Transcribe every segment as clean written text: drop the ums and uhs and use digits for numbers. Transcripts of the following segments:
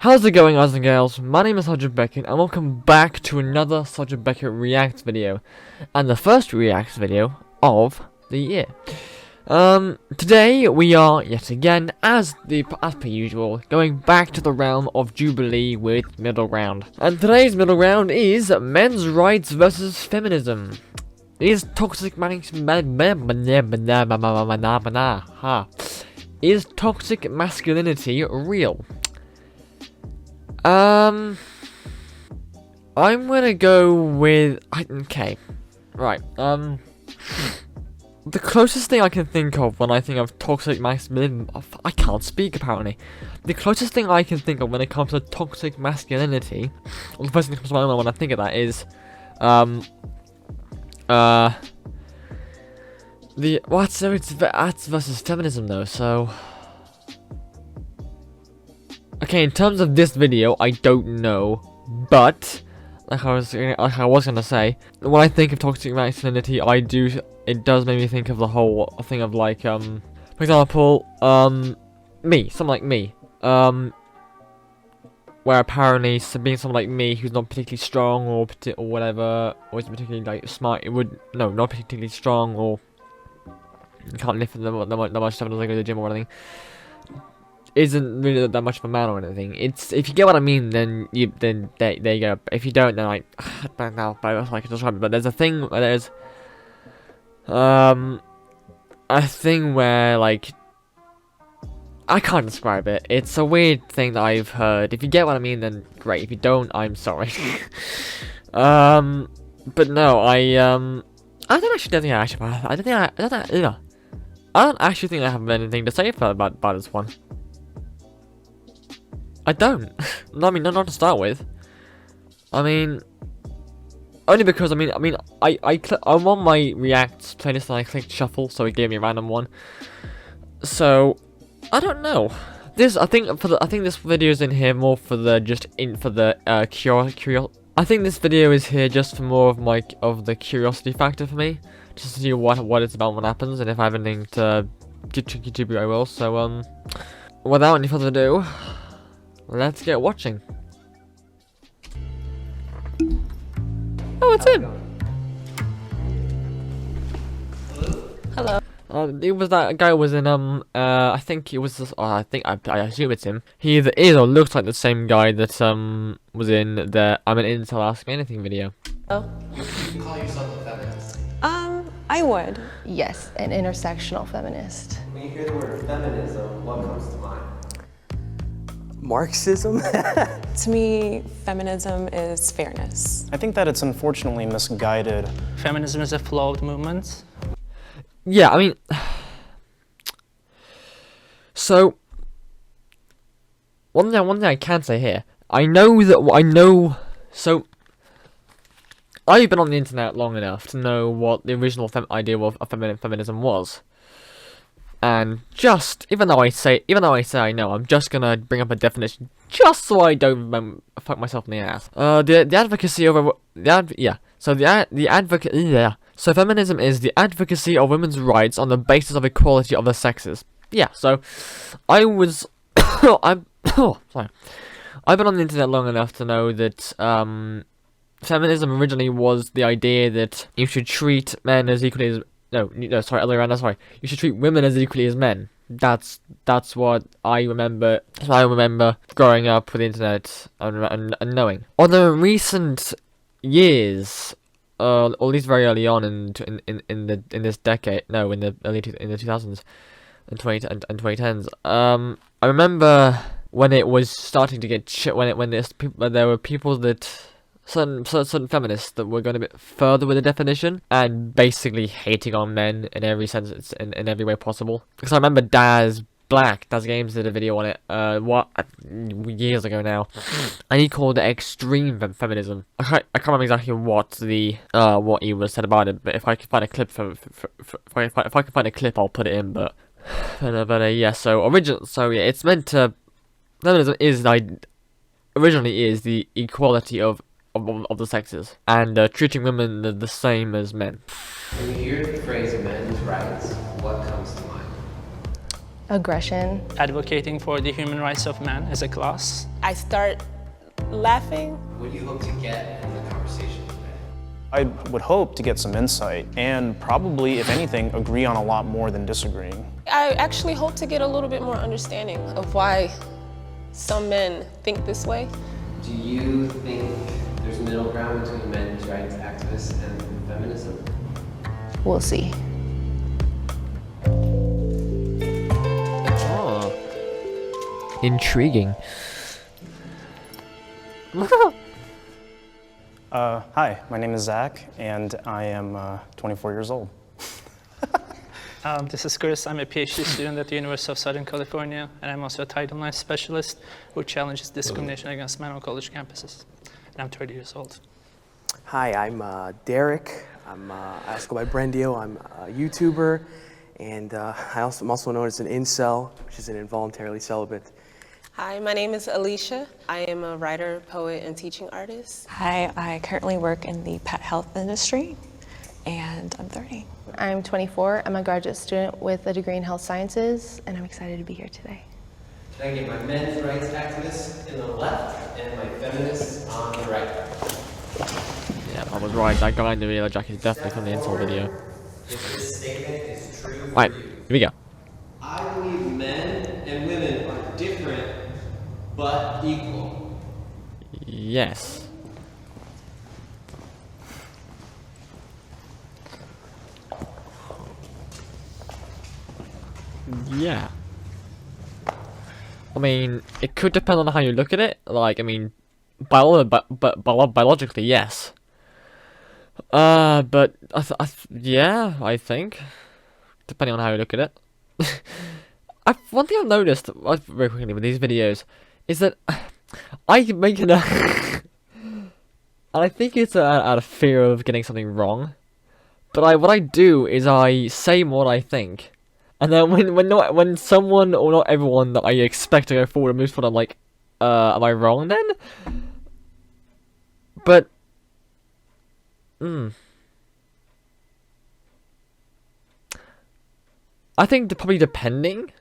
How's it going, guys and girls? My name is Beckett, and welcome back to another Beckett React video, and the first React video of the year. Today we are yet again, as per usual, going back to the realm of Jubilee with Middle Ground. And today's Middle Ground is men's rights versus feminism. Is toxic masculinity real? I'm gonna go with okay, right. The closest thing I can think of when I think of toxic masculinity, I can't speak apparently. The closest thing I can think of when it comes to toxic masculinity, or the first thing that comes to my mind when I think of that is, it's versus feminism though. So. Okay, in terms of this video, I don't know, but like I was gonna say, when I think of toxic masculinity, it does make me think of the whole thing of like, for example, someone like me, where apparently being someone like me who's not particularly strong or whatever, or isn't particularly like smart, not particularly strong or can't lift that much stuff, doesn't go to the gym or anything. Isn't really that much of a man or anything. It's, if you get what I mean, then there you go. If you don't, then I don't know how I can describe it. But there's a thing where there's a thing where like I can't describe it. It's a weird thing that I've heard. If you get what I mean, then great. If you don't, I'm sorry. But no, I don't actually think I have anything to say about this one. I don't. I mean, not to start with. I mean, only because I'm on my React playlist and I clicked shuffle, so it gave me a random one. So I don't know. I think this video is in here more for the I think this video is here just for more of the curiosity factor for me, just to see what it's about, what happens, and if I have anything to contribute, I will. So without any further ado, let's get watching. Oh, it's him. Hello. It was that guy was in I think it was I assume it's him. He either is or looks like the same guy that was in the I'm an incel ask me anything video. Oh. Would you call yourself a feminist? I would. Yes, an intersectional feminist. When you hear the word feminism, what comes to mind? Marxism? To me, feminism is fairness. I think that it's unfortunately misguided. Feminism is a flawed movement. Yeah, I mean, so one thing I can say here, so I've been on the internet long enough to know what the original idea of feminism was. And even though I say I know, I'm just gonna bring up a definition just so I don't fuck myself in the ass. The advocacy over So feminism is the advocacy of women's rights on the basis of equality of the sexes. Yeah. So sorry. I've been on the internet long enough to know that feminism originally was the idea that you should treat men as equally as you should treat women as equally as men. That's what I remember. That's what I remember growing up with the internet and knowing. Although in recent years, or at least very early on in this decade, in the 2000s and 2010s, I remember when it was starting to get when there were people that. Certain feminists that were going a bit further with the definition and basically hating on men in every sense, in every way possible. Because I remember Daz Games did a video on it years ago now, and he called it extreme feminism. I can't remember exactly what he was said about it, but if I can find a clip if I can find a clip, I'll put it in. But yeah. So it's meant to. Feminism originally is the equality of the sexes, and treating women the same as men. When you hear the phrase men's rights, what comes to mind? Aggression. Advocating for the human rights of man as a class. I start laughing. What do you hope to get in the conversation today? I would hope to get some insight and probably, if anything, agree on a lot more than disagreeing. I actually hope to get a little bit more understanding of why some men think this way. Do you think there's middle ground between men's rights activists and feminism? We'll see. Oh. Intriguing. Hi, my name is Zach, and I am 24 years old. This is Chris. I'm a PhD student at the University of Southern California, and I'm also a Title IX specialist who challenges discrimination against men on college campuses. And I'm 30 years old. Hi, I'm Derek. I also go by Brendio. I'm a YouTuber, and I'm also known as an incel, which is an involuntarily celibate. Hi, my name is Alicia. I am a writer, poet, and teaching artist. Hi, I currently work in the pet health industry, and I'm 30. I'm 24. I'm a graduate student with a degree in health sciences, and I'm excited to be here today. Can I get my men's rights activists in the left and my feminists on the right? Yeah, I was right. That guy in the yellow jacket is definitely from the insult video. If this statement is true for Right, you, here we go. I believe men and women are different but equal. Yes. Yeah. I mean, it could depend on how you look at it. Like, I mean, biologically, yes. But yeah, I think, depending on how you look at it. One thing I've noticed very quickly with these videos is that I make an and I think it's out of fear of getting something wrong. But what I do is I say what I think. And then when someone or not everyone that I expect to go forward moves forward, I'm like, am I wrong then? But, I think probably depending.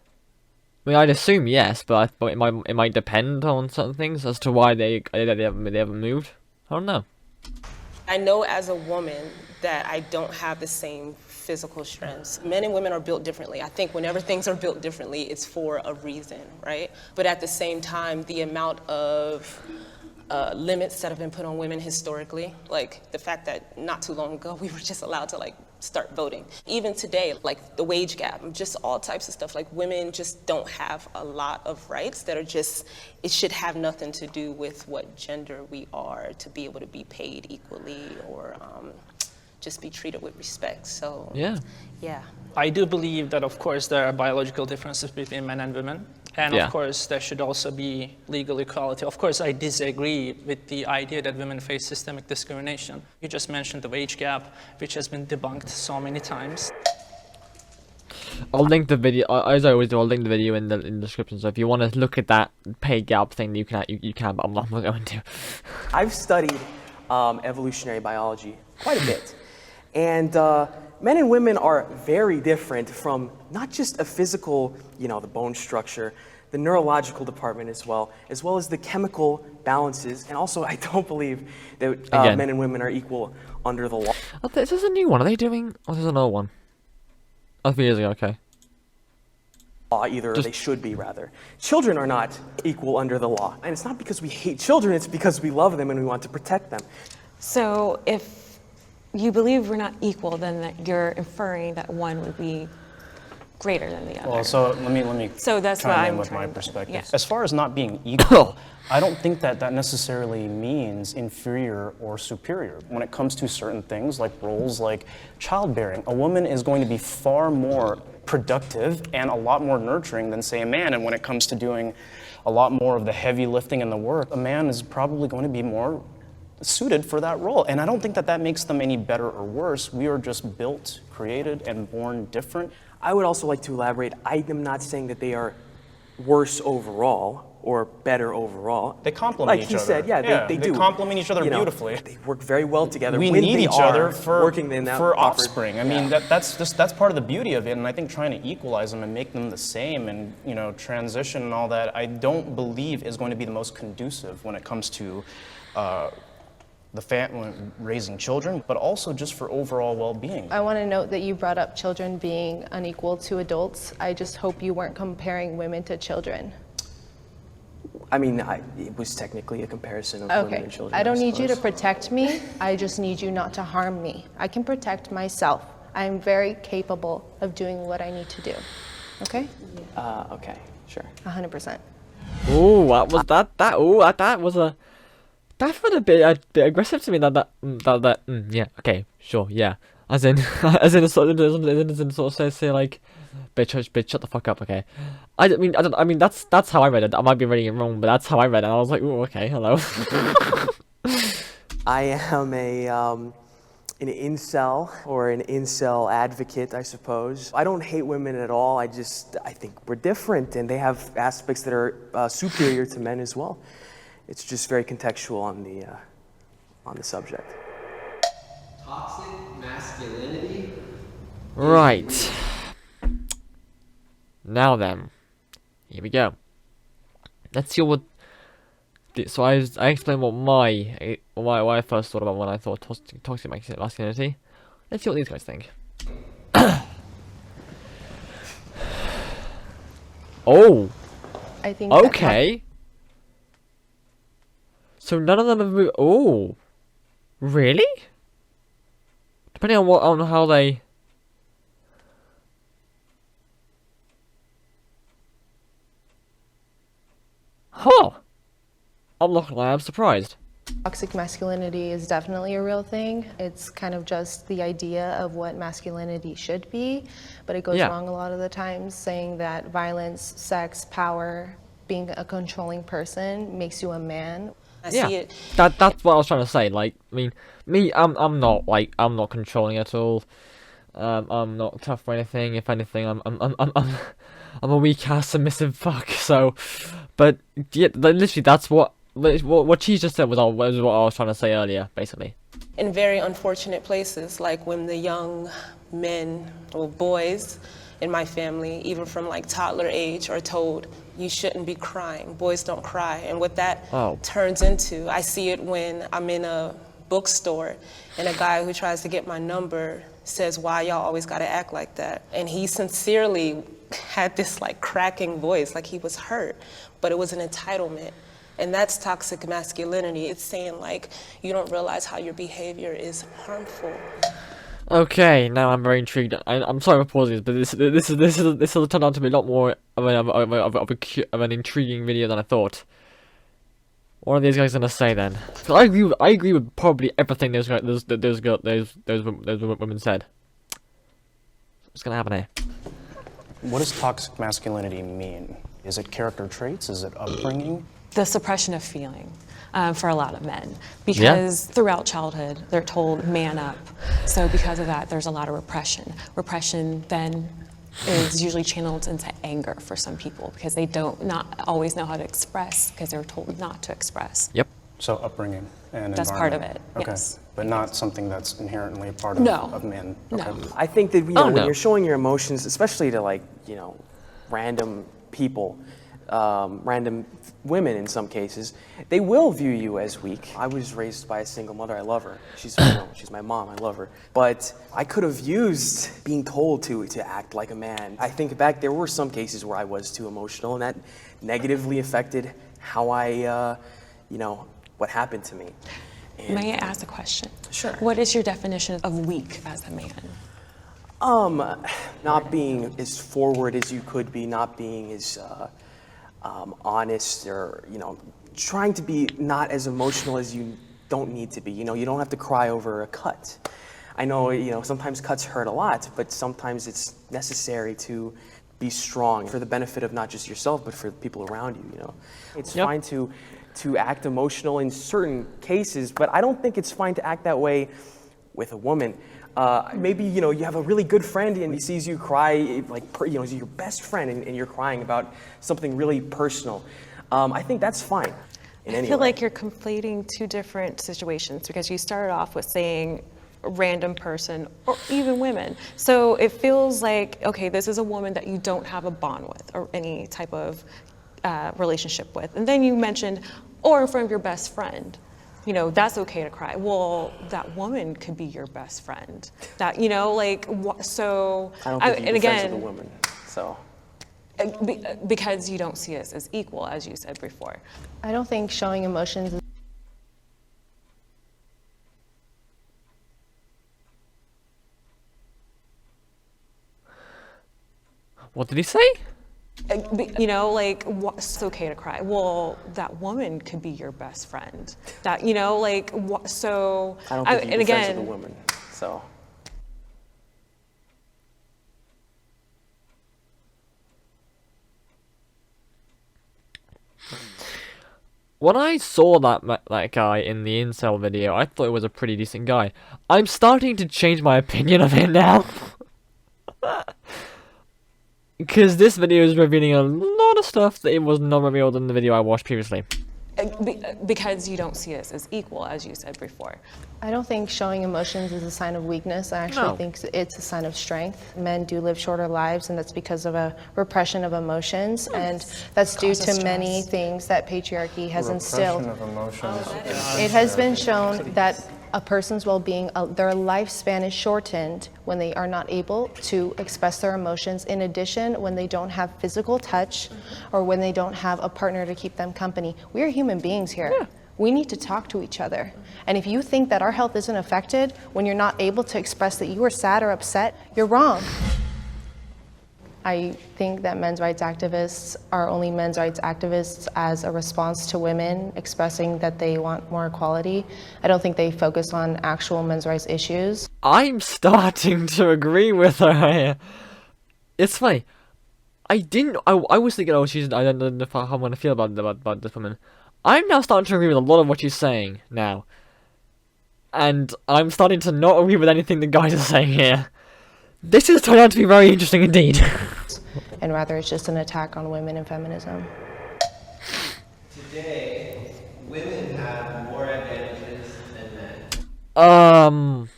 I mean, I'd assume yes, but it might depend on certain things as to why they haven't moved. I don't know. I know as a woman that I don't have the same physical strengths. Men and women are built differently. I think whenever things are built differently, it's for a reason, right? But at the same time, the amount of limits that have been put on women historically, like the fact that not too long ago we were just allowed to like start voting. Even today, like the wage gap, just all types of stuff, like women just don't have a lot of rights that are just, it should have nothing to do with what gender we are to be able to be paid equally or just be treated with respect. So yeah. I do believe that, of course, there are biological differences between men and women. And of course, there should also be legal equality. Of course, I disagree with the idea that women face systemic discrimination. You just mentioned the wage gap, which has been debunked so many times. I'll link the video, as I always do, I'll link the video in the description, so if you want to look at that pay gap thing, you can, but I'm not going to. I've studied evolutionary biology quite a bit. And men and women are very different from not just a physical, the bone structure, the neurological department as well as the chemical balances. And also, I don't believe that men and women are equal under the law. Oh, this is a new one. Are they doing? Oh, there's another one. Oh, 3 years ago, okay. Either, or they should be, rather. Children are not equal under the law. And it's not because we hate children, it's because we love them and we want to protect them. So if you believe we're not equal, then that you're inferring that one would be greater than the other. Well, so let me So that's chime what in I'm with trying my to- perspective. yeah. As far as not being equal, I don't think that necessarily means inferior or superior. When it comes to certain things like roles like childbearing, a woman is going to be far more productive and a lot more nurturing than, say, a man. And when it comes to doing a lot more of the heavy lifting and the work, a man is probably going to be more suited for that role. And I don't think that makes them any better or worse. We are just built, created, and born different. I would also like to elaborate. I am not saying that they are worse overall. or better overall. They complement like each he other. said, yeah, they do. They complement each other You know, beautifully. They work very well together. We when need they each are other for working in that for proper- offspring. I mean, that's part of the beauty of it, and I think trying to equalize them and make them the same, and transition and all that, I don't believe is going to be the most conducive when it comes to raising children, but also just for overall well-being. I want to note that you brought up children being unequal to adults. I just hope you weren't comparing women to children. I mean, it was technically a comparison of women Okay, and children. I don't need you to suppose. protect me. I just need you not to harm me. I can protect myself. I'm very capable of doing what I need to do. Okay? Okay, sure. 100%. Ooh, what was that? That was a. That felt a bit aggressive to me. Yeah. Okay. Sure. Yeah. As in sort of say like, bitch, shut the fuck up. Okay. I mean, that's how I read it. I might be reading it wrong, but that's how I read it. And I was like, ooh, okay, hello. I am an incel or an incel advocate, I suppose. I don't hate women at all. I think we're different, and they have aspects that are superior to men as well. It's just very contextual on the subject. Toxic masculinity? Right. Now then, here we go. Let's see what. So I explained what what I first thought about when I thought toxic masculinity. Let's see what these guys think. Oh. I think Okay. So none of them have moved. Oh. Really? Depending on how they. Huh. I'm not gonna lie, I'm surprised. Toxic masculinity is definitely a real thing. It's kind of just the idea of what masculinity should be, but it goes wrong a lot of the times, saying that violence, sex, power, being a controlling person makes you a man. I see it. That's what I was trying to say. Like, I mean, me, I'm not controlling at all. I'm not tough or anything. If anything, I'm a weak ass submissive fuck. So, but yeah, literally, that's what she just said was what I was trying to say earlier, basically. In very unfortunate places, like when the young men or boys in my family, even from like toddler age, are told, you shouldn't be crying, boys don't cry. And what that turns into, I see it when I'm in a bookstore and a guy who tries to get my number says, why y'all always gotta act like that? And he sincerely had this like cracking voice, like he was hurt, but it was an entitlement. And that's toxic masculinity. It's saying like, you don't realize how your behavior is harmful. Okay, now I'm very intrigued. I'm sorry for pausing, but this has turned out to be a lot more of an intriguing video than I thought. What are these guys gonna say then? I agree with probably everything those women said. What's gonna happen here? What does toxic masculinity mean? Is it character traits? Is it upbringing? The suppression of feeling for a lot of men, because throughout childhood they're told man up. So because of that, there's a lot of repression. Repression then is usually channeled into anger for some people because they not always know how to express because they're told not to express. Yep. So upbringing and That's part of environment. it. Okay. Yes. But not something that's inherently a part of men. Okay. No. I think that when you're showing your emotions, especially to random people, random women in some cases, they will view you as weak. I was raised by a single mother. I love her. She's my mom. I love her. But I could have used being told to act like a man. I think back, there were some cases where I was too emotional, and that negatively affected how I, what happened to me. And, May I ask a question? Sure. What is your definition of weak as a man? Not being as forward as you could be, not being as honest, or trying to be not as emotional as you don't need to be. You don't have to cry over a cut. I know sometimes cuts hurt a lot, but sometimes it's necessary to be strong for the benefit of not just yourself but for the people around you. It's fine to act emotional in certain cases, but I don't think it's fine to act that way with a woman. Maybe you have a really good friend and he sees you cry, he's your best friend, and you're crying about something really personal. I think that's fine. I feel like you're conflating two different situations because you started off with saying random person or even women. So it feels like, okay, this is a woman that you don't have a bond with or any type of relationship with. And then you mentioned, or in front of your best friend. You know, that's okay to cry. Well, that woman could be your best friend. That, you know, like, so. I don't think you're friends with a woman, so. Because you don't see us as equal, as you said before. I don't think showing emotions is What did he say? You know, like, it's okay to cry. Well, that woman could be your best friend. That, you know, like, so. I don't think you're friends with a woman, so. When I saw that guy in the incel video, I thought it was a pretty decent guy. I'm starting to change my opinion of him now. Because this video is revealing a lot of stuff that it was not revealed in the video I watched previously. Because you don't see us as equal, as you said before. I don't think showing emotions is a sign of weakness. I actually think it's a sign of strength. Men do live shorter lives, and that's because of a repression of emotions, and that's due to many things that patriarchy has instilled. Repression of emotions. It has been shown that a person's well-being, their lifespan is shortened when they are not able to express their emotions. In addition, when they don't have physical touch or when they don't have a partner to keep them company. We are human beings here. Yeah. We need to talk to each other. And if you think that our health isn't affected when you're not able to express that you are sad or upset, you're wrong. I think that men's rights activists are only men's rights activists as a response to women expressing that they want more equality. I don't think they focus on actual men's rights issues. I'm starting to agree with her here. It's funny. I was thinking, oh, I don't know how I'm going to feel about this woman. I'm now starting to agree with a lot of what she's saying now. And I'm starting to not agree with anything the guys are saying here. This has turned out to be very interesting indeed. And rather it's just an attack on women and feminism. Today, women have more advantages than men.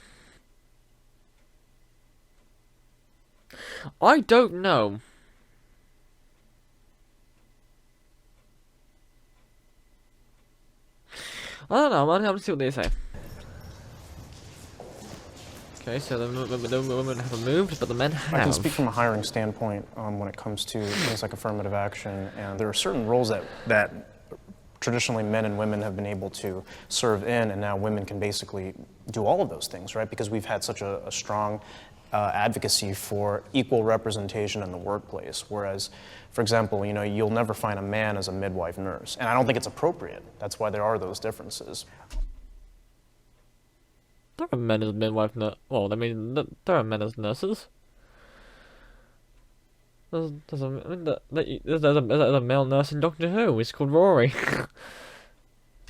I don't know. I don't know, I'm gonna see what they say. Okay, so the women haven't moved, but the men have. I can speak from a hiring standpoint when it comes to things like affirmative action, and there are certain roles that traditionally men and women have been able to serve in, and now women can basically do all of those things, right? Because we've had such a strong advocacy for equal representation in the workplace, whereas, for example, you know, you'll never find a man as a midwife nurse, and I don't think it's appropriate. That's why there are those differences. There are men as midwife nurse. Well, I mean, there are men as nurses. There's a male nurse in Doctor Who. It's called Rory.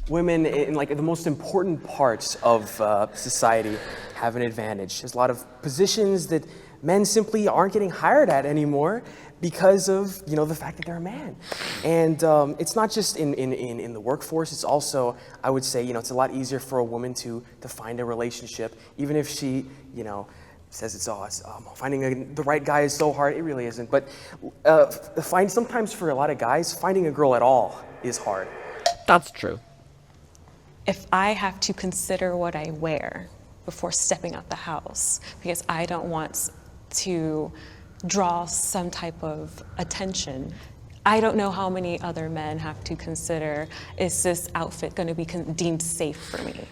Women in like the most important parts of society have an advantage. There's a lot of positions that men simply aren't getting hired at anymore because of, you know, the fact that they're a man. And it's not just in the workforce, it's also, I would say, you know, it's a lot easier for a woman to find a relationship, even if she, you know, says it's finding the right guy is so hard. It really isn't. But sometimes for a lot of guys, finding a girl at all is hard. That's true. If I have to consider what I wear before stepping out the house, because I don't want to draw some type of attention, I don't know how many other men have to consider, is this outfit going to be deemed safe for me?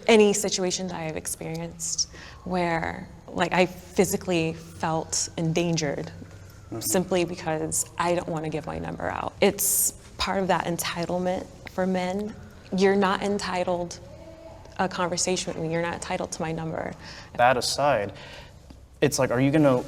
Any situations I have experienced where like I physically felt endangered simply because I don't want to give my number out. It's part of that entitlement for men. You're not entitled a conversation with me. You're not entitled to my number. That aside, it's like, are you going to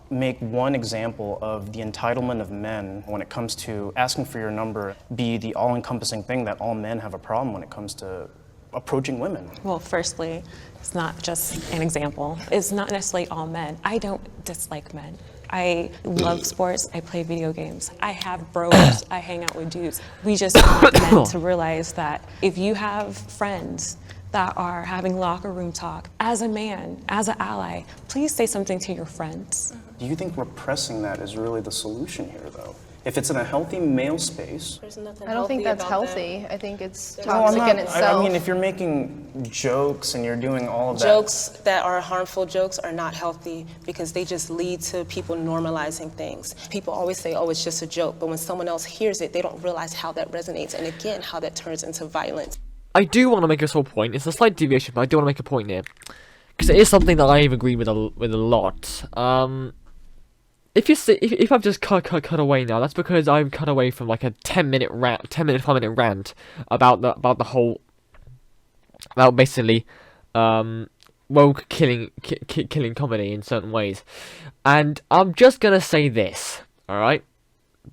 make one example of the entitlement of men when it comes to asking for your number be the all-encompassing thing that all men have a problem when it comes to approaching women? Well, firstly, it's not just an example. It's not necessarily all men. I don't dislike men. I love sports. I play video games. I have bros. I hang out with dudes. We just want men to realize that if you have friends that are having locker room talk, as a man, as an ally, please say something to your friends. Do you think repressing that is really the solution here, though? If it's in a healthy male space, I don't think that's healthy. I think it's no, toxic in itself. I mean, if you're making jokes and you're doing all of that. Jokes that are harmful jokes are not healthy because they just lead to people normalizing things. People always say, oh, it's just a joke, but when someone else hears it, they don't realize how that resonates and again, how that turns into violence. I do want to make this whole point. It's a slight deviation, but I do want to make a point here. Because it is something that I agree with a lot. If I've just cut away now, that's because I've cut away from like a 5 minute rant about basically woke killing comedy in certain ways, and I'm just gonna say this, all right,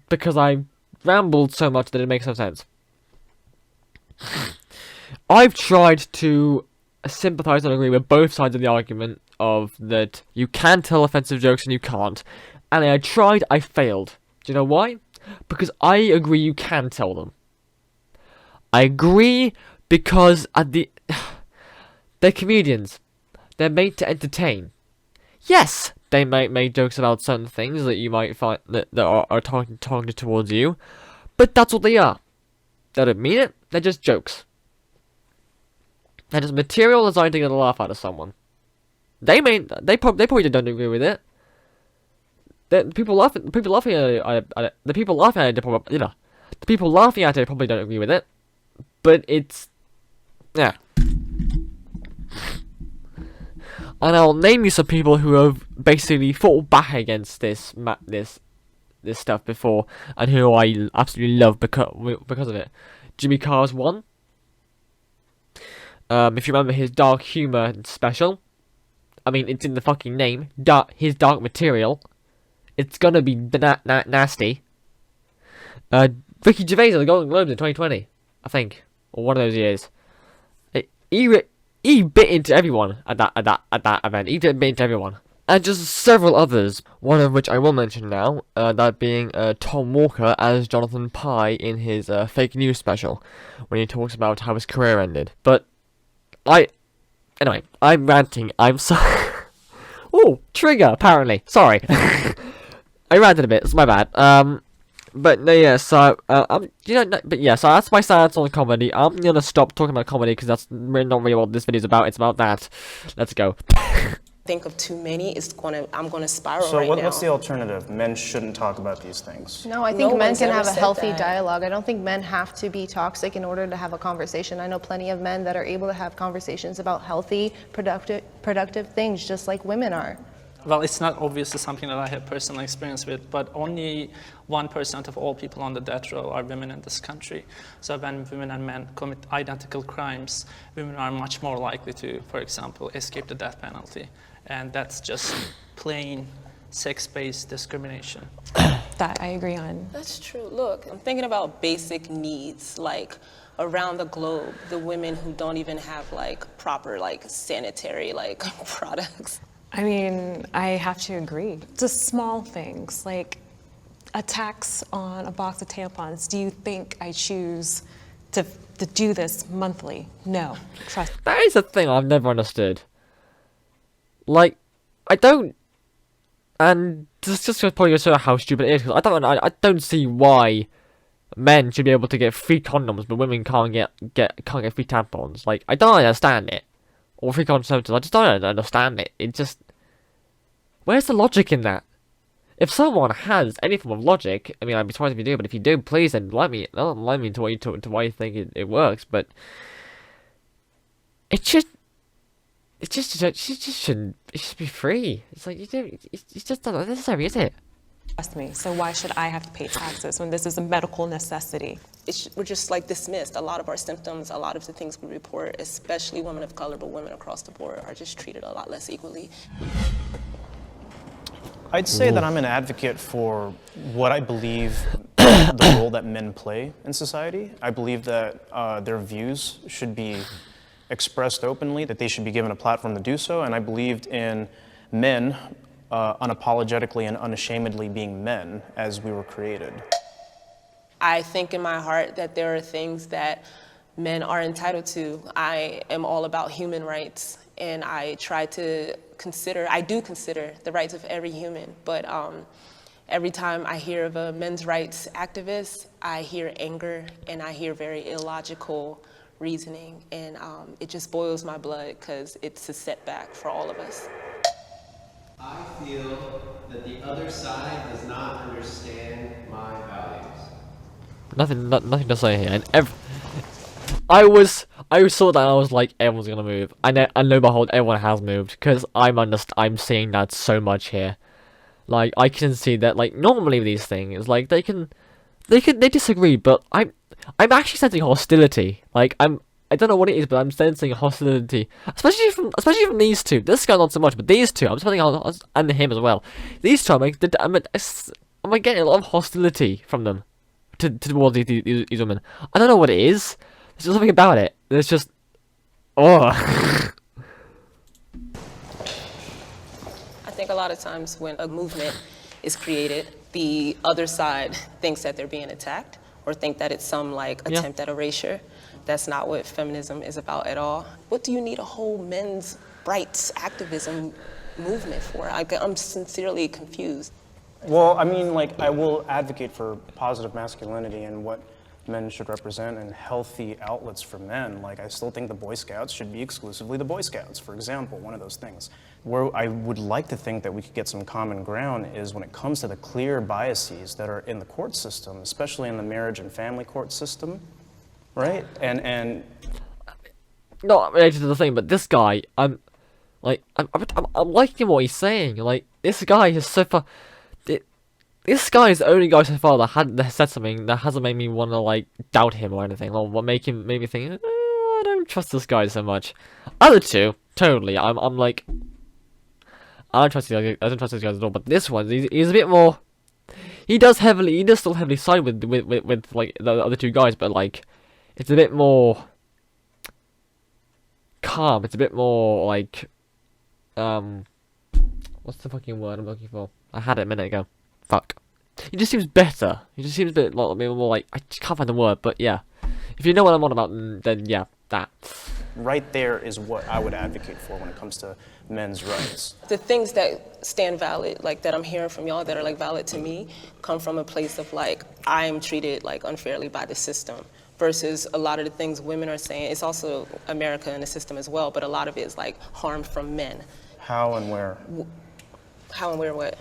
because I rambled so much that it makes no sense. I've tried to sympathize and agree with both sides of the argument of that you can tell offensive jokes and you can't. And I tried, I failed. Do you know why? Because I agree you can tell them. I agree because they're comedians. They're made to entertain. Yes, they might make jokes about certain things that you might find that are targeted towards you. But that's what they are. They don't mean it, they're just jokes. They're just material designed to get a laugh out of someone. They probably don't agree with it. The people laughing at it probably don't agree with it, but it's, yeah. And I'll name you some people who have basically fought back against this stuff before, and who I absolutely love because of it. Jimmy Carr's one. If you remember his dark humor special, I mean it's in the fucking name. His dark material. It's gonna be nasty. Ricky Gervais at the Golden Globes in 2020, I think, or one of those years. He bit into everyone at that event. He bit into everyone, and just several others. One of which I will mention now. That being Tom Walker as Jonathan Pye in his fake news special, when he talks about how his career ended. But anyway, I'm ranting. I'm sorry. Oh, trigger. Apparently, sorry. I ranted a bit, it's my bad. But no, yeah, so, so that's my stance on comedy. I'm gonna stop talking about comedy, because that's not really what this video is about, it's about that. Let's go. Think of too many, I'm gonna spiral so right now. So what's the alternative? Men shouldn't talk about these things. No, I think men can have a healthy dialogue. I don't think men have to be toxic in order to have a conversation. I know plenty of men that are able to have conversations about healthy, productive things, just like women are. Well, it's not obviously something that I have personal experience with, but only 1% of all people on the death row are women in this country. So when women and men commit identical crimes, women are much more likely to, for example, escape the death penalty. And that's just plain sex-based discrimination. That I agree on. That's true. Look, I'm thinking about basic needs, like around the globe, the women who don't even have like proper like sanitary like products. I mean, I have to agree. Just small things, like a tax on a box of tampons. Do you think I choose to do this monthly? No, trust me. That is a thing I've never understood. Like, I don't, and this just probably show how stupid it is, because I don't see why men should be able to get free condoms, but women can't get free tampons. Like, I don't understand it. Or free condoms, I just don't understand it. It just, where's the logic in that? If someone has any form of logic, I mean, I'd be surprised if you do, but if you do, please then let me into why you think it works. But it just shouldn't. It should be free. It's like it's just not necessary, is it? Trust me. So why should I have to pay taxes when this is a medical necessity? We're just like dismissed. A lot of our symptoms, a lot of the things we report, especially women of color, but women across the board, are just treated a lot less equally. I'd say that I'm an advocate for what I believe the role that men play in society. I believe that their views should be expressed openly, that they should be given a platform to do so, and I believed in men unapologetically and unashamedly being men as we were created. I think in my heart that there are things that men are entitled to. I am all about human rights, and I do consider the rights of every human, but every time I hear of a men's rights activist, I hear anger and I hear very illogical reasoning, and it just boils my blood because it's a setback for all of us. I feel that the other side does not understand my values. Nothing to say here. And I saw that and I was like, everyone's gonna move. I know behold, everyone has moved because I'm seeing that so much here. Like I can see that like normally with these things, like they disagree, but I'm actually sensing hostility. Like I don't know what it is, but I'm sensing hostility, especially from these two. This guy not so much, but these two, I'm sensing and him as well. These two, I'm getting a lot of hostility from them towards these women. I don't know what it is. There's just something about it. There's just, oh. I think a lot of times when a movement is created, the other side thinks that they're being attacked or think that it's some like attempt at erasure. That's not what feminism is about at all. What do you need a whole men's rights activism movement for? I'm sincerely confused. Well, I mean, like, I will advocate for positive masculinity and what men should represent and healthy outlets for men. Like, I still think the Boy Scouts should be exclusively the Boy Scouts, for example, one of those things. Where I would like to think that we could get some common ground is when it comes to the clear biases that are in the court system, especially in the marriage and family court system, right? And not related to the thing, but this guy, I'm liking what he's saying. Like, this guy is so far. This guy is the only guy so far that said something that hasn't made me want to like doubt him or anything, or what made me think, I don't trust this guy so much. Other two, totally. I'm like, I don't trust these guys at all. But this one, he's a bit more. He does still heavily side with like the other two guys, but like, it's a bit more calm. It's a bit more like, what's the fucking word I'm looking for? I had it a minute ago. Fuck. He just seems better. He just seems a bit more like, I just can't find the word, but yeah. If you know what I'm on about, then yeah, that. Right there is what I would advocate for when it comes to men's rights. The things that stand valid, like that I'm hearing from y'all that are like valid to me, come from a place of like, I'm treated like unfairly by the system. Versus a lot of the things women are saying, it's also America and the system as well, but a lot of it is like harm from men. How and where? How and where what?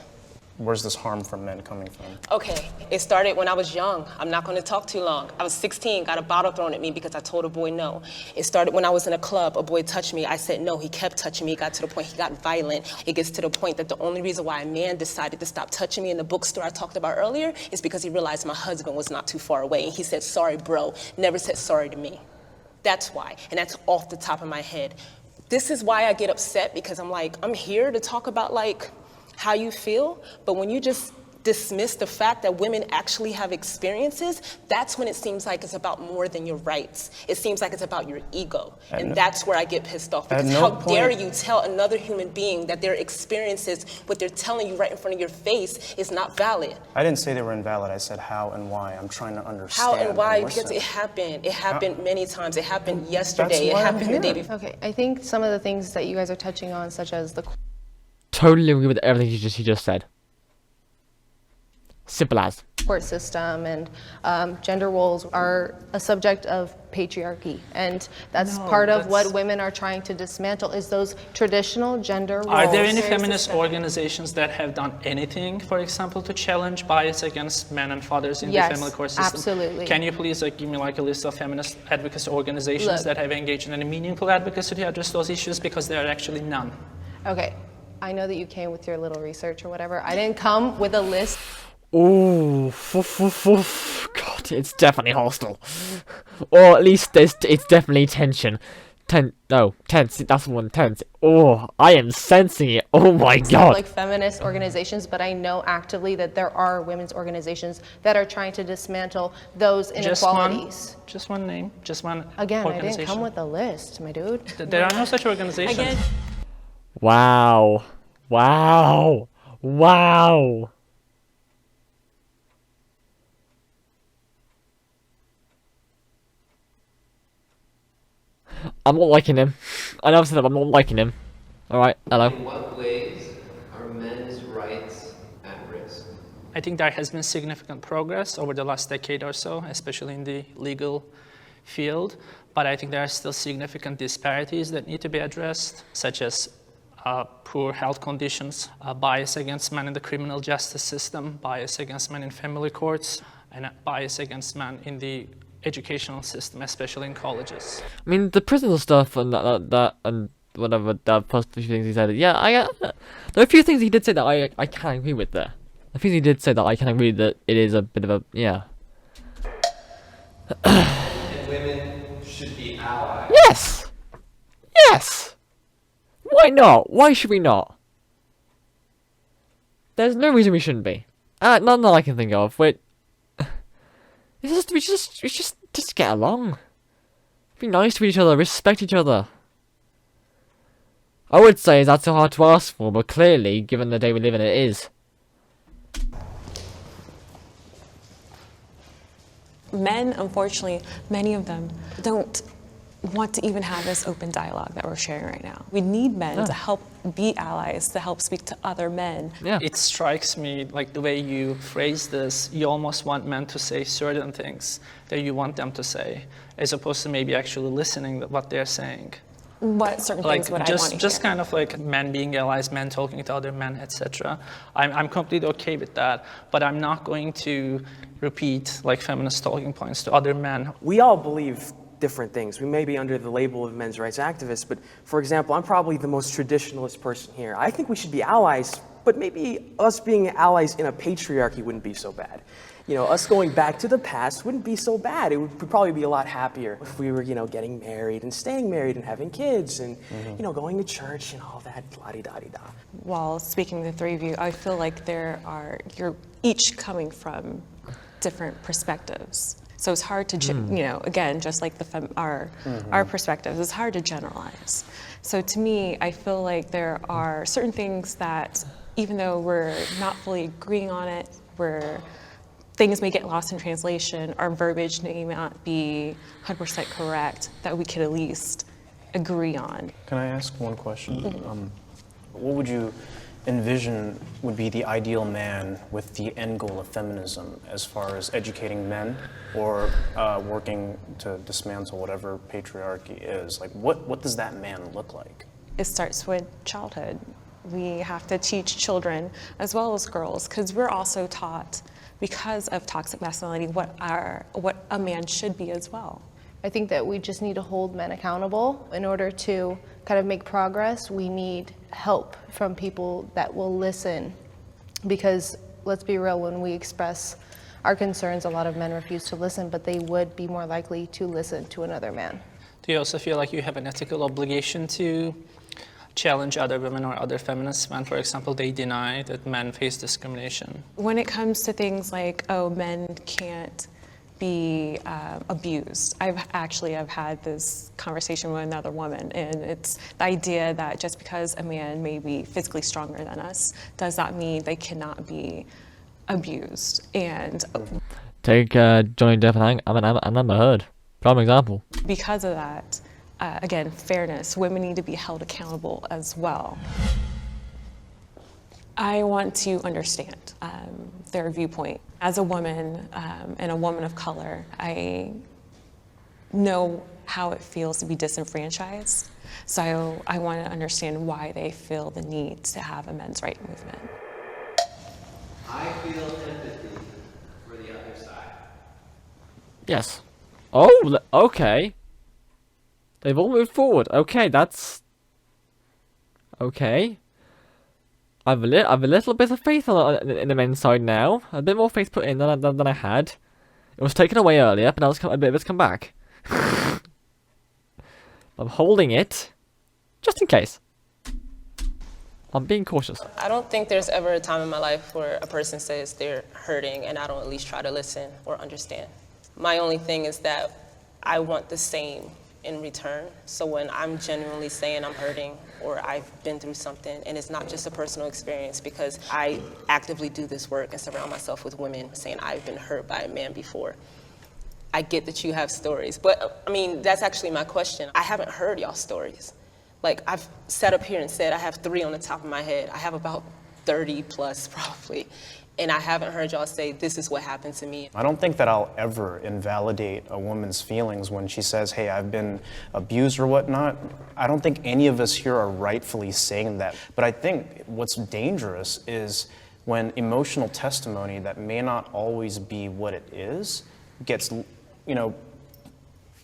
Where's this harm from men coming from? Okay, it started when I was young. I'm not gonna talk too long. I was 16, got a bottle thrown at me because I told a boy no. It started when I was in a club, a boy touched me, I said no, he kept touching me, it got to the point he got violent. It gets to the point that the only reason why a man decided to stop touching me in the bookstore I talked about earlier is because he realized my husband was not too far away. And he said, sorry bro, never said sorry to me. That's why, and that's off the top of my head. This is why I get upset, because I'm like, I'm here to talk about like, how you feel, but when you just dismiss the fact that women actually have experiences, that's when it seems like it's about more than your rights. It seems like it's about your ego. And that's where I get pissed off, because how dare you tell another human being that their experiences, what they're telling you right in front of your face, is not valid. I didn't say they were invalid, I said how and why. I'm trying to understand. How and why? Because it happened. It happened many times. It happened yesterday. It happened the day before. Okay, I think some of the things that you guys are touching on, such as the Totally agree with everything he just said. Simple as. Court system and gender roles are a subject of patriarchy, and that's part of what women are trying to dismantle, is those traditional gender roles. Are there any feminist organizations that have done anything, for example, to challenge bias against men and fathers in the family court system? Absolutely. Can you please give me like a list of feminist advocacy organizations that have engaged in any meaningful advocacy to address those issues? Because there are actually none. Okay, I know that you came with your little research or whatever. I didn't come with a list. Ooh, God, it's definitely hostile. Or at least it's definitely tension. Tense, that's one, tense. Oh, I am sensing it. Oh my God. Like feminist organizations, but I know actively that there are women's organizations that are trying to dismantle those inequalities. Just one name, just one Again, I organization. didn't come with a list, my dude. There are no such organizations. Wow. Wow. I'm not liking him. I know I've said that, but I'm not liking him. Alright, hello. In what ways are men's rights at risk? I think there has been significant progress over the last decade or so, especially in the legal field, but I think there are still significant disparities that need to be addressed, such as poor health conditions, bias against men in the criminal justice system, bias against men in family courts, and bias against men in the educational system, especially in colleges. I mean, the prison stuff and that and whatever, the first few things he said, yeah, there are a few things he did say that I can't agree with there. A few things he did say that I can agree that it is a bit of a, yeah. And women should be allies. Yes! Yes! Why not? Why should we not? There's no reason we shouldn't be. None that I can think of. Wait. We just get along. Be nice to each other, respect each other. I would say that's so hard to ask for, but clearly, given the day we live in, it is. Men, unfortunately, many of them don't want to even have this open dialogue that we're sharing right now. We need men to help be allies, to help speak to other men. Yeah. It strikes me like the way you phrase this, you almost want men to say certain things that you want them to say, as opposed to maybe actually listening to what they're saying. What certain Like things would I want to just hear? kind of like men being allies, men talking to other men, etc. I'm completely okay with that, but I'm not going to repeat like feminist talking points to other men. We all believe different things. We may be under the label of men's rights activists, but for example, I'm probably the most traditionalist person here. I think we should be allies, but maybe us being allies in a patriarchy wouldn't be so bad. You know, us going back to the past wouldn't be so bad. It would probably be a lot happier if we were, getting married and staying married and having kids and, going to church and all that la-di-da-di-da. While speaking to the three of you, I feel like you're each coming from different perspectives. So it's hard to, again, just like our perspectives, it's hard to generalize. So to me, I feel like there are certain things that, even though we're not fully agreeing on it, things may get lost in translation, our verbiage may not be 100% correct, that we could at least agree on. Can I ask one question? What would you envision would be the ideal man with the end goal of feminism as far as educating men or working to dismantle whatever patriarchy is? Like, what does that man look like? It starts with childhood. We have to teach children as well as girls, because we're also taught, because of toxic masculinity, what a man should be as well. I think that we just need to hold men accountable. In order to kind of make progress, we need help from people that will listen. Because let's be real, when we express our concerns, a lot of men refuse to listen, but they would be more likely to listen to another man. Do you also feel like you have an ethical obligation to challenge other women or other feminists when, for example, they deny that men face discrimination? When it comes to things like, men can't be abused. I've had this conversation with another woman, and it's the idea that just because a man may be physically stronger than us does not mean they cannot be abused. And Take Johnny Depp and Amber Heard. Prime example. because of that, again, fairness, women need to be held accountable as well. I want to understand their viewpoint. As a woman and a woman of color, I know how it feels to be disenfranchised. So I want to understand why they feel the need to have a men's rights movement. I feel empathy for the other side. Yes. Oh, okay. They've all moved forward. Okay, that's... Okay. I've a little bit of faith in the men's side now. A bit more faith put in than I had. It was taken away earlier, but now a bit of it's come back. I'm holding it, just in case. I'm being cautious. I don't think there's ever a time in my life where a person says they're hurting and I don't at least try to listen or understand. My only thing is that I want the same in return. So when I'm genuinely saying I'm hurting or I've been through something, and it's not just a personal experience, because I actively do this work and surround myself with women saying I've been hurt by a man before. I get that you have stories, but I mean, that's actually my question. I haven't heard y'all's stories. Like, I've sat up here and said I have 3 on the top of my head. I have about 30 plus probably. And I haven't heard y'all say, this is what happened to me. I don't think that I'll ever invalidate a woman's feelings when she says, hey, I've been abused or whatnot. I don't think any of us here are rightfully saying that. But I think what's dangerous is when emotional testimony that may not always be what it is gets,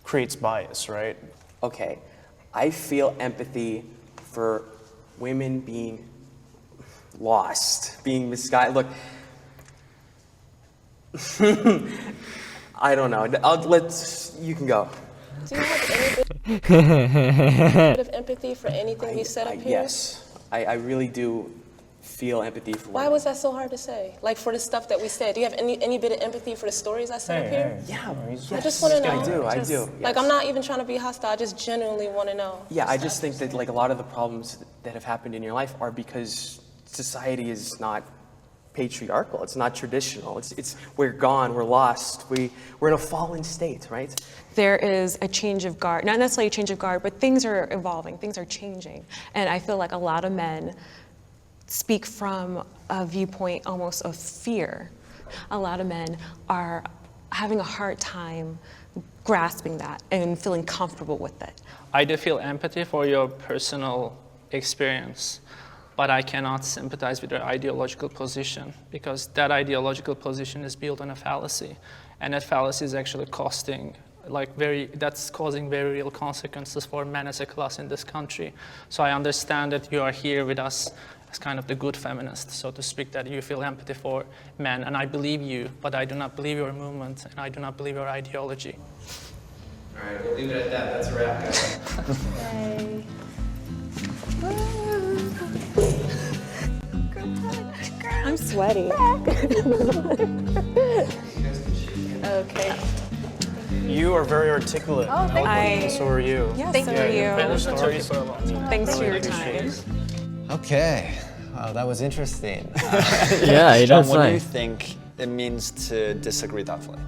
creates bias, right? Okay, I feel empathy for women being lost, being misguided. Look, I don't know. You can go. Do you have any bit of empathy for anything we said up here? Yes, I really do feel empathy for Why women. was that so hard to say? Like, for the stuff that we said, do you have any bit of empathy for the stories I said up here? Yeah, I just want to know. I do. Like, I'm not even trying to be hostile. I just genuinely want to know. Yeah, I just think that like a lot of the problems that have happened in your life are because society is not patriarchal. It's not traditional. It's we're gone. We're lost. We're in a fallen state, right? There is a change of guard, not necessarily a change of guard, but things are evolving, things are changing. And I feel like a lot of men speak from a viewpoint almost of fear. A lot of men are having a hard time grasping that and feeling comfortable with it. I do feel empathy for your personal experience, but I cannot sympathize with your ideological position, because that ideological position is built on a fallacy, and that fallacy is actually that's causing very real consequences for men as a class in this country. So I understand that you are here with us as kind of the good feminist, so to speak, that you feel empathy for men, and I believe you, but I do not believe your movement, and I do not believe your ideology. All right, we'll leave it at that. That's a wrap, guys. I'm sweaty. Okay. You are very articulate. Oh, thank you. So are you. Yes, thank Yeah, you. your stories. Thanks for Really your appreciate time. it. Okay, wow, that was interesting. Yeah, he John, does what do say. you think it means to disagree thoughtfully?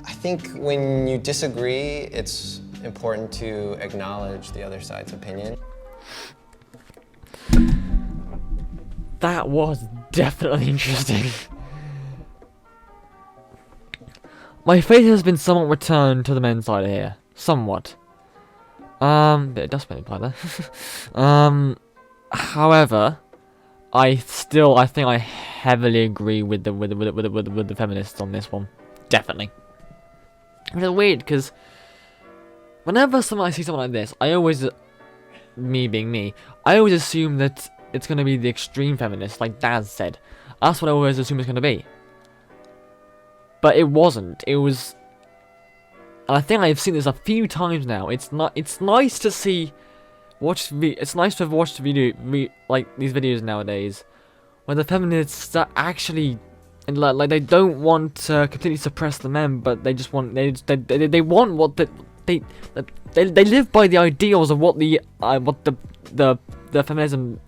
I think when you disagree, it's important to acknowledge the other side's opinion. That was definitely interesting. My faith has been somewhat returned to the men's side here. Somewhat. Bit of dustbin imply there. However, I think I heavily agree with the feminists on this one. Definitely. It's weird because whenever I see something like this, I always, me being me, I always assume that it's gonna be the extreme feminist, like Daz said. That's what I always assume it's gonna be. But it wasn't. It was. And I think I've seen this a few times now. It's nice to see. It's nice to have watched like these videos nowadays, where the feminists are actually, and like they don't want to completely suppress the men, but they just want they want what they live by the ideals of what the feminism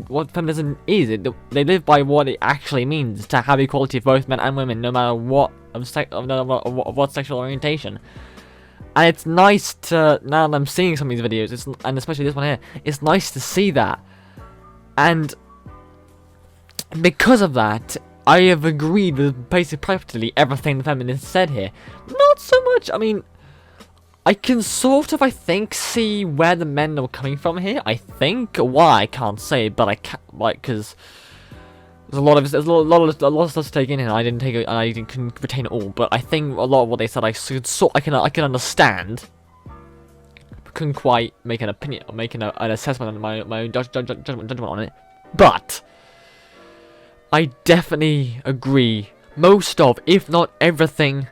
what feminism is. They live by what it actually means to have equality for both men and women, no matter what what sexual orientation. And it's nice to, now that I'm seeing some of these videos, and especially this one here, it's nice to see that. And because of that, I have agreed with basically practically everything the feminists said here. Not so much, I mean, I can sort of, I think, see where the men are coming from here. I think. Why, I can't say, but I can't, like, because there's a lot of stuff to take in here. I couldn't retain it all, but I think a lot of what they said I can understand. Couldn't quite make an opinion or make an assessment on my own judgment on it, but I definitely agree. Most of, if not everything,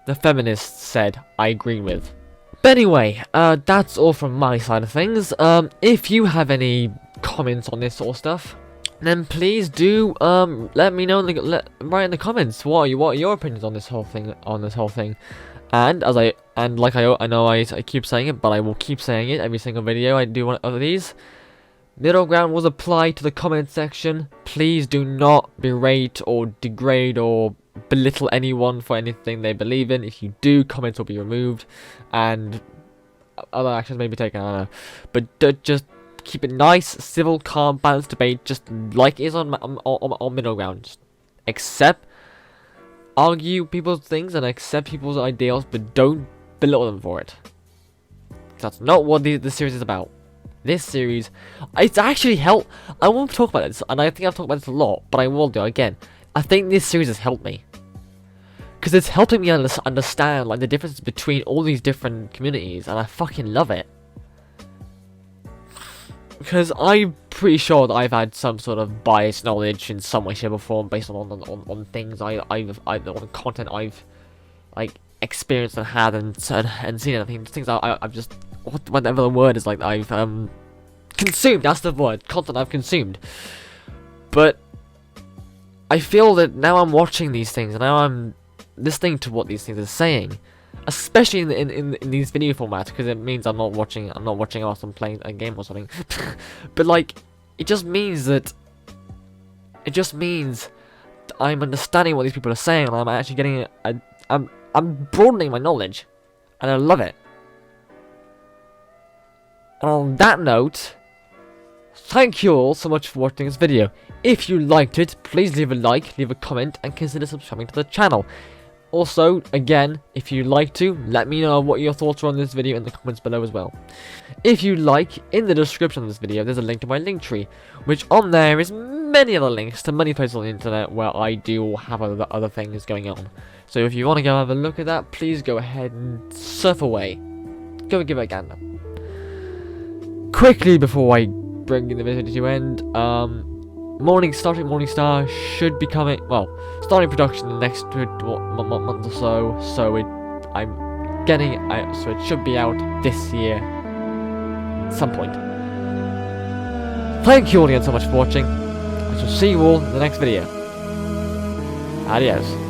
the feminists said I agree with. But anyway, that's all from my side of things. If you have any comments on this sort of stuff, then please do let me know. Write in the comments what are your opinions on this whole thing. And I know I keep saying it, but I will keep saying it every single video I do one of these. Middle ground was applied to the comment section. Please do not berate or degrade or belittle anyone for anything they believe in. If you do, comments will be removed, and other actions may be taken. I don't know, but just keep it nice, civil, calm, balanced debate, just like it is on middle ground. Just accept, argue people's things, and accept people's ideals, but don't belittle them for it. That's not what this series is about. This series, it's actually helped. I won't talk about this, and I think I've talked about this a lot, but I will do it again. I think this series has helped me, because it's helping me understand like the differences between all these different communities, and I fucking love it. Because I'm pretty sure that I've had some sort of biased knowledge in some way, shape, or form based on things on content I've like experienced and had and seen, and things I've just, whatever the word is, like I've consumed. That's the word, content I've consumed. But I feel that now I'm watching these things, and now I'm listening to what these things are saying, especially in these video formats, because it means I'm not watching whilst I'm playing a game or something. But like, it just means that I'm understanding what these people are saying, and I'm actually getting I'm broadening my knowledge, and I love it. And on that note, thank you all so much for watching this video. If you liked it, please leave a like, leave a comment, and consider subscribing to the channel. Also, again, if you'd like to, let me know what your thoughts are on this video in the comments below as well. If you like, in the description of this video, there's a link to my Linktree, which on there is many other links to many places on the internet where I do have other things going on. So if you want to go have a look at that, please go ahead and surf away. Go and give it a gander. Quickly before I bring the video to end, Starting Morning Star should be coming, well, starting production in the next month or so, so it should be out this year, at some point. Thank you all again so much for watching. I shall see you all in the next video. Adios.